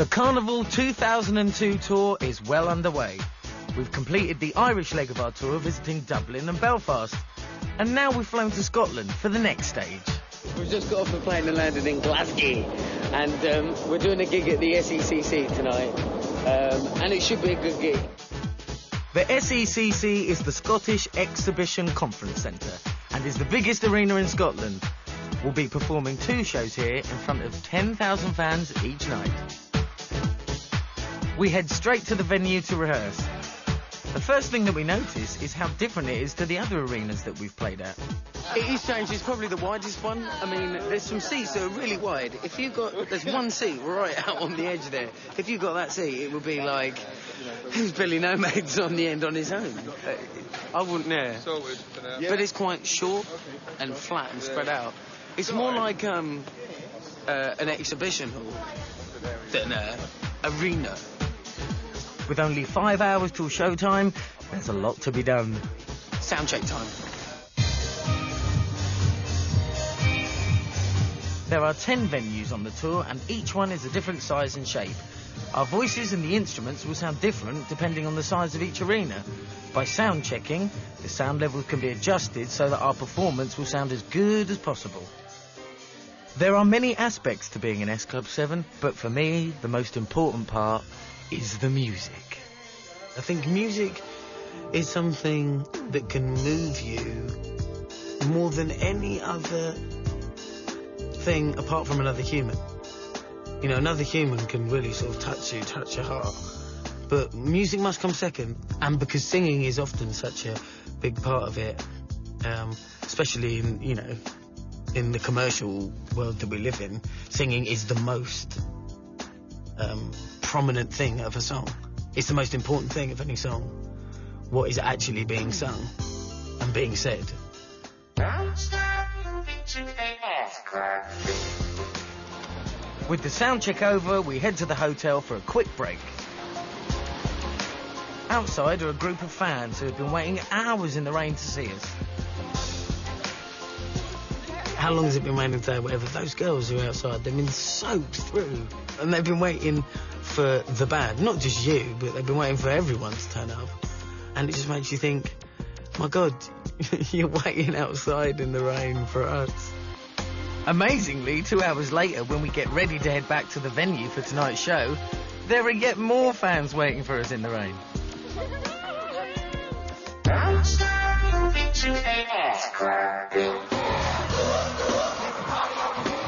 The Carnival 2002 tour is well underway. We've completed the Irish leg of our tour, visiting Dublin and Belfast. And now we've flown to Scotland for the next stage. We've just got off the plane and landed in Glasgow. And we're doing a gig at the SECC tonight. And it should be a good gig. The SECC is the Scottish Exhibition Conference Centre and is the biggest arena in Scotland. We'll be performing 2 shows here in front of 10,000 fans each night. We head straight to the venue to rehearse. The first thing that we notice is how different it is to the other arenas that we've played at. It is strange, it's probably the widest one. I mean, there's some seats that are really wide. If you've got, there's one seat right out on the edge there. If you got that seat, it would be like, who's Billy Nomad's on the end on his own? I wouldn't know. But it's quite short and flat and spread out. It's more like an exhibition hall than an arena. With only 5 hours till showtime, there's a lot to be done. Soundcheck time. There are 10 venues on the tour, and each one is a different size and shape. Our voices and the instruments will sound different depending on the size of each arena. By sound checking, the sound levels can be adjusted so that our performance will sound as good as possible. There are many aspects to being an S Club 7, but for me, the most important part is the music. I think music is something that can move you more than any other thing apart from another human. You know, another human can really sort of touch you, touch your heart. But music must come second. And because singing is often such a big part of it, especially in, you know, in the commercial world that we live in, singing is the most prominent thing of a song. It's the most important thing of any song. What is actually being sung and being said. With the sound check over, we head to the hotel for a quick break. Outside are a group of fans who have been waiting hours in the rain to see us. How long has it been raining today? Whatever. Those girls who are outside, they've been soaked through. And they've been waiting for the band. Not just you, but they've been waiting for everyone to turn up. And it just makes you think, my God, you're waiting outside in the rain for us. Amazingly, 2 hours later, when we get ready to head back to the venue for tonight's show, there are yet more fans waiting for us in the rain.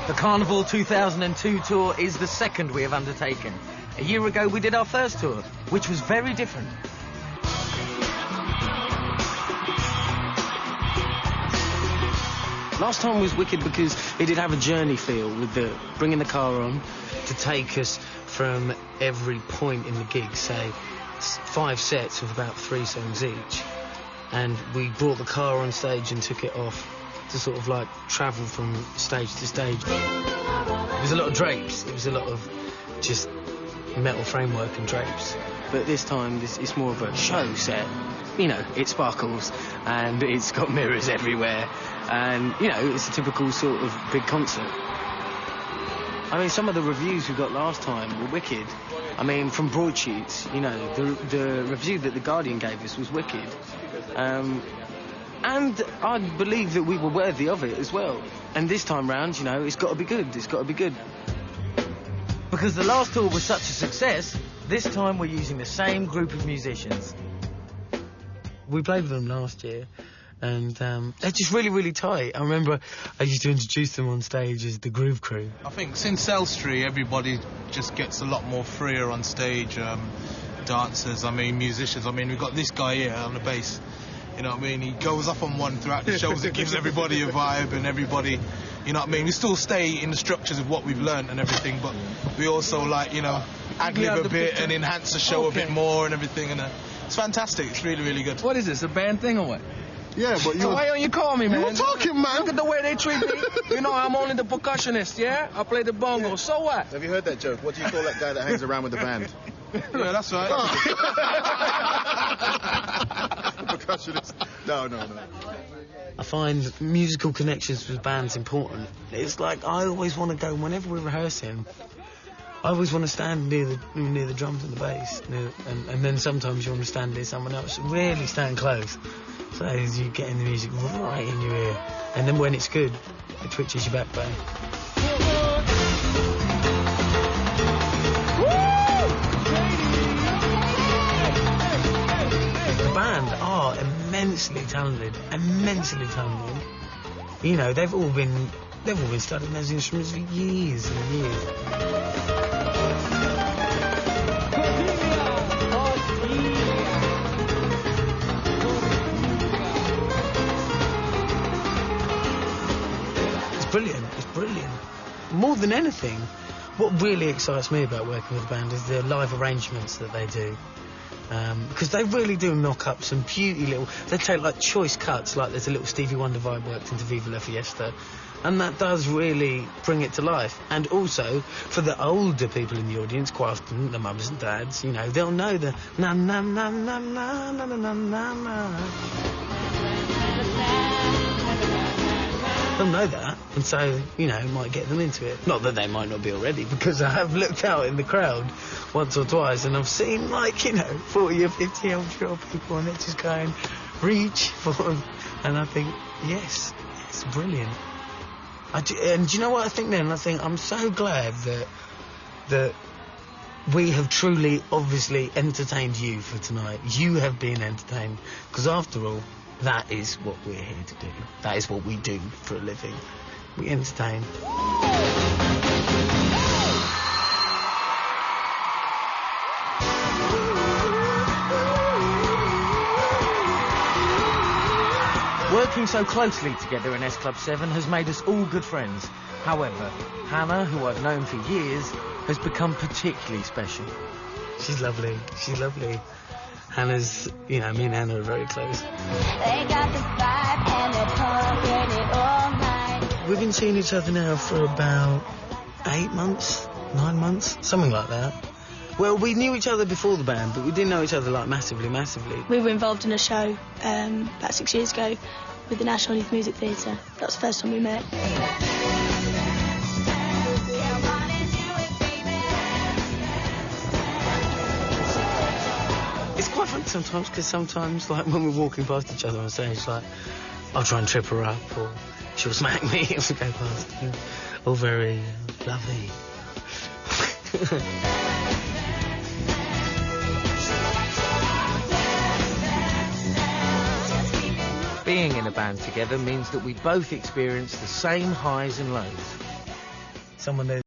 The Carnival 2002 tour is the second we have undertaken. A year ago we did our first tour, which was very different. Last time was wicked because it did have a journey feel with the bringing the car on to take us from every point in the gig, say 5 sets of about 3 songs each, and we brought the car on stage and took it off to sort of like travel from stage to stage. It was a lot of drapes, it was a lot of just metal framework and drapes. But this time it's more of a show set. You know, it sparkles and it's got mirrors everywhere, and you know, it's a typical sort of big concert. I mean, some of the reviews we got last time were wicked. I mean, from broadsheets, you know, the review that The Guardian gave us was wicked. And I believe that we were worthy of it as well. And this time round, you know, it's got to be good. It's got to be good. Because the last tour was such a success, this time we're using the same group of musicians. We played with them last year, and they're just really, really tight. I remember I used to introduce them on stage as the Groove Crew. I think since Elstree, everybody just gets a lot more freer on stage. Dancers, I mean, musicians. I mean, we've got this guy here on the bass. You know what I mean? He goes up on one throughout the shows. It gives everybody a vibe, and everybody, you know what I mean? We still stay in the structures of what we've learned and everything, but we also, like, you know, ad-lib a bit and enhance the show a bit more and everything. And it's fantastic. It's really, really good. What is this, a band thing or what? Yeah, but you... So why don't you call me, man? You were talking, man. Look at the way they treat me. You know, I'm only the percussionist, yeah? I play the bongo, yeah. So what? Have you heard that joke? What do you call that guy that hangs around with the band? Yeah, that's right. Percussionist. No. I find musical connections with bands important. It's like I always want to go, whenever we're rehearsing, I always want to stand near the drums and the bass, and then sometimes you want to stand near someone else. Really stand close, so as you getting the music right in your ear, and then when it's good, it twitches your backbone. The band are immensely talented. You know, they've all been studying those instruments for years and years. It's brilliant. More than anything, what really excites me about working with the band is the live arrangements that they do. Because they really do knock up some beauty little... They take, like, choice cuts, like there's a little Stevie Wonder vibe worked into Viva La Fiesta, and that does really bring it to life. And also, for the older people in the audience, quite often, the mums and dads, you know, they'll know the na-na-na-na-na-na-na-na-na. They'll know that, and so, you know, it might get them into it. Not that they might not be already, because I have looked out in the crowd once or twice, and I've seen, like, you know, 40 or 50-year-old people, and they're just going, reach for them. And I think, yes, it's brilliant. And do you know what I think then? I think I'm so glad that we have truly, obviously, entertained you for tonight. You have been entertained, because after all, that is what we're here to do. That is what we do for a living. We entertain. Working so closely together in S Club 7 has made us all good friends. However, Hannah, who I've known for years, has become particularly special. She's lovely. Hannah's, you know, me and Hannah are very close. They got the vibe and they're pumping it all night. We've been seeing each other now for about 8 months, 9 months, something like that. Well, we knew each other before the band, but we didn't know each other, like, massively. We were involved in a show about 6 years ago with the National Youth Music Theatre. That was the first time we met. It's quite funny sometimes, because sometimes, like, when we're walking past each other on stage, like, I'll try and trip her up, or she'll smack me if we go past. All very lovely. Being in a band together means that we both experience the same highs and lows. Someone